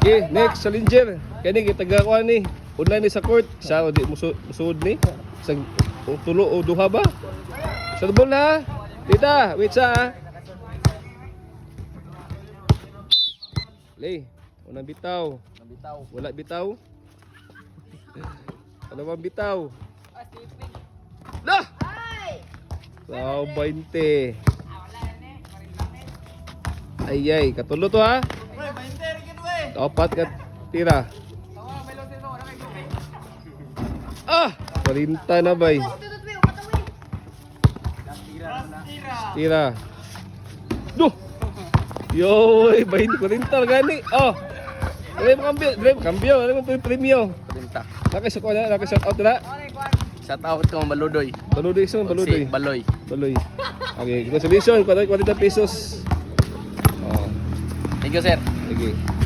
Okay, next challenger. Kani gitaga ko ni. Online ni sa court. Sa di musud ni. Sa tulo o duha ba? Sa bola. Tita, wait sa. Lay, unang bitaw. Wala bitaw. Ano bang bitaw? Lah! Wow, 20. Ay, katulo to ha. Dapat ka tira. Ah! 40 na bay. Tira. Duh! Yo, 40 gani. Oh. Drive cambio, ano mo premium? 30. Nakisok na, nakishout out na. Shout out ko Baludoy. Baludoy son, baludoy. Si Baloy. Baloy. Okay, congratulations, 40 pesos. Oh, Thank you, sir. sige.